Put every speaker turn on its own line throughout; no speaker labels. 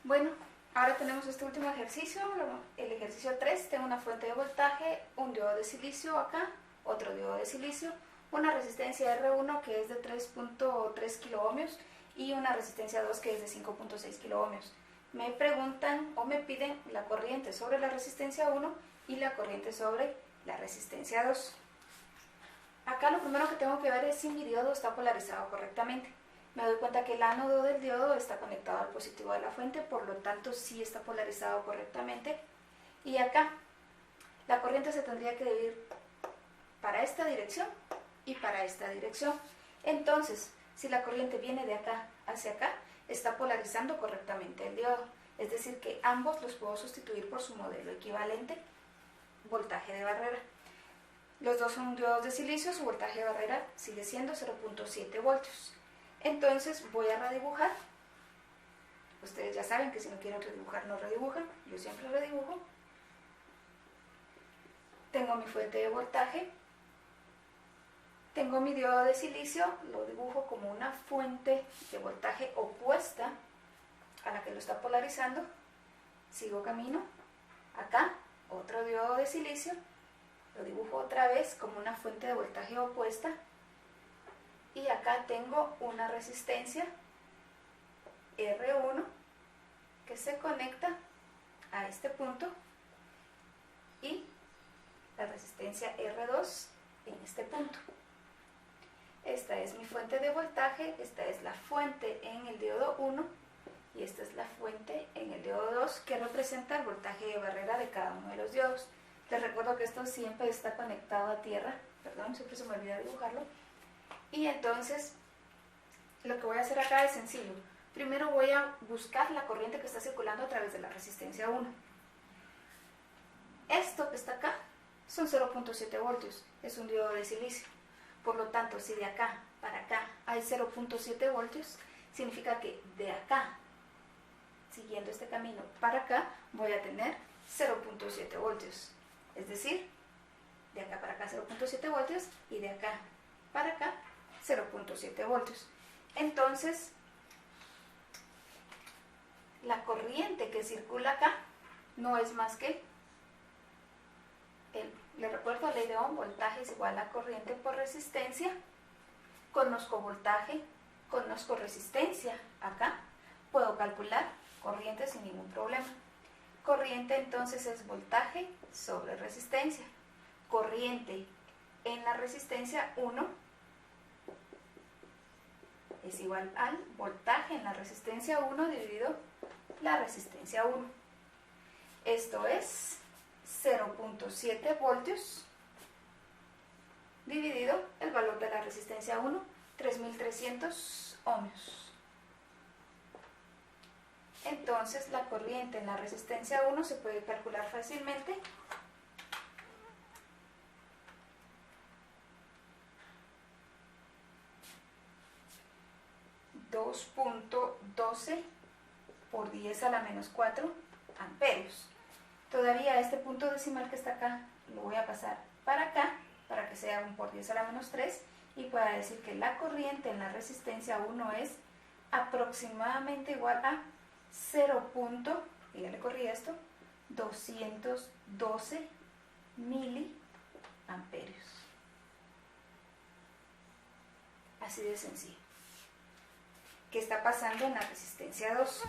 Bueno, ahora tenemos este último ejercicio, el ejercicio 3. Tengo una fuente de voltaje, un diodo de silicio acá, otro diodo de silicio, una resistencia R1 que es de 3.3 kiloohmios y una resistencia 2 que es de 5.6 kiloohmios. Me preguntan o me piden la corriente sobre la resistencia 1 y la corriente sobre la resistencia 2. Acá lo primero que tengo que ver es si mi diodo está polarizado correctamente. Me doy cuenta que el ánodo del diodo está conectado al positivo de la fuente, por lo tanto sí está polarizado correctamente. Y acá la corriente se tendría que dividir para esta dirección y para esta dirección. Entonces, si la corriente viene de acá hacia acá, está polarizando correctamente el diodo. Es decir, que ambos los puedo sustituir por su modelo equivalente, voltaje de barrera. Los dos son diodos de silicio, su voltaje de barrera sigue siendo 0.7 voltios. Entonces voy a redibujar. Ustedes ya saben que si no quieren redibujar, no redibujan. Yo siempre redibujo. Tengo mi fuente de voltaje. Tengo mi diodo de silicio. Lo dibujo como una fuente de voltaje opuesta a la que lo está polarizando. Sigo camino. Acá, otro diodo de silicio. Lo dibujo otra vez como una fuente de voltaje opuesta. Y acá tengo una resistencia R1 que se conecta a este punto y la resistencia R2 en este punto. Esta es mi fuente de voltaje, esta es la fuente en el diodo 1 y esta es la fuente en el diodo 2 que representa el voltaje de barrera de cada uno de los diodos. Les recuerdo que esto siempre está conectado a tierra, perdón, siempre se me olvida dibujarlo. Y entonces, lo que voy a hacer acá es sencillo. Primero voy a buscar la corriente que está circulando a través de la resistencia 1. Esto que está acá son 0.7 voltios, es un diodo de silicio. Por lo tanto, si de acá para acá hay 0.7 voltios, significa que de acá, siguiendo este camino para acá, voy a tener 0.7 voltios. Es decir, de acá para acá 0.7 voltios y de acá para acá 0.7 voltios. Entonces, la corriente que circula acá no es más que, le recuerdo la ley de Ohm, voltaje es igual a corriente por resistencia. Conozco voltaje, conozco resistencia acá, puedo calcular corriente sin ningún problema. Corriente entonces es voltaje sobre resistencia. Corriente en la resistencia 1 es igual al voltaje en la resistencia 1 dividido la resistencia 1. Esto es 0.7 voltios dividido el valor de la resistencia 1, 3300 ohmios. Entonces la corriente en la resistencia 1 se puede calcular fácilmente. .12 por 10 a la menos 4 amperios. Todavía este punto decimal que está acá lo voy a pasar para acá, para que sea un por 10 a la menos 3 y pueda decir que la corriente en la resistencia 1 es aproximadamente igual a 0. Y ya le corrí esto, 212 miliamperios. Así de sencillo. ¿Qué está pasando en la resistencia 2?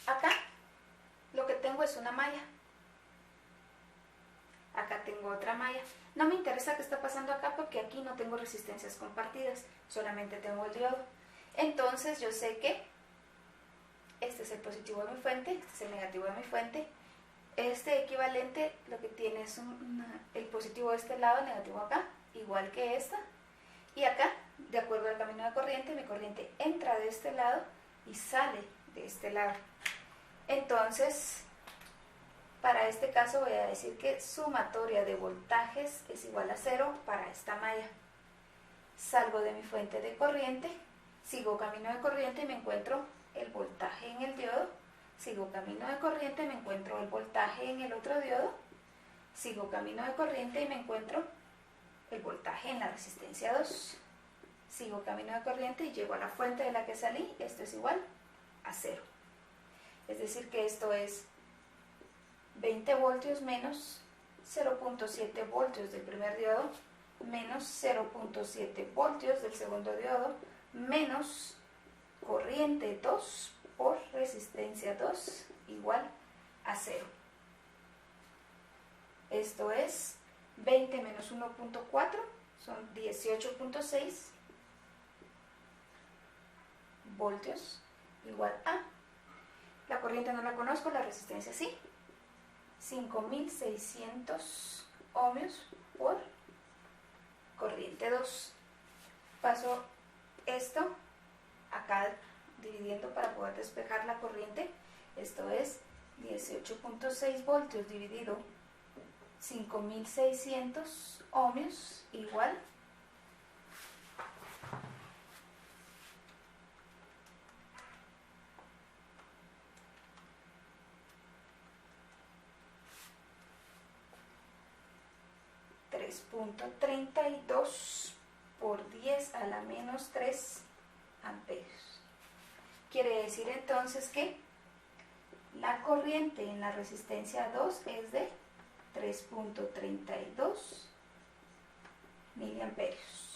Acá lo que tengo es una malla. Acá tengo otra malla. No me interesa qué está pasando acá porque aquí no tengo resistencias compartidas, solamente tengo el diodo. Entonces yo sé que este es el positivo de mi fuente, este es el negativo de mi fuente. Este equivalente lo que tiene es el positivo de este lado, el negativo acá, igual que esta. Y acá, de acuerdo al camino de corriente, mi corriente entra de este lado y sale de este lado. Entonces, para este caso voy a decir que sumatoria de voltajes es igual a 0 para esta malla. Salgo de mi fuente de corriente, sigo camino de corriente y me encuentro el voltaje en el diodo. Sigo camino de corriente y me encuentro el voltaje en el otro diodo. Sigo camino de corriente y me encuentro el voltaje en la resistencia 2. sigo camino de corriente y llego a la fuente de la que salí, esto es igual a 0. Es decir que esto es 20 voltios menos 0.7 voltios del primer diodo, menos 0.7 voltios del segundo diodo, menos corriente 2 por resistencia 2 igual a 0. Esto es 20 menos 1.4, son 18.6 voltios igual a, la corriente no la conozco, la resistencia sí, 5600 ohmios por corriente 2. Paso esto acá dividiendo para poder despejar la corriente. Esto es 18.6 voltios dividido 5600 ohmios igual .32 por 10 a la menos 3 amperios. Quiere decir entonces que la corriente en la resistencia 2 es de 3.32 miliamperios.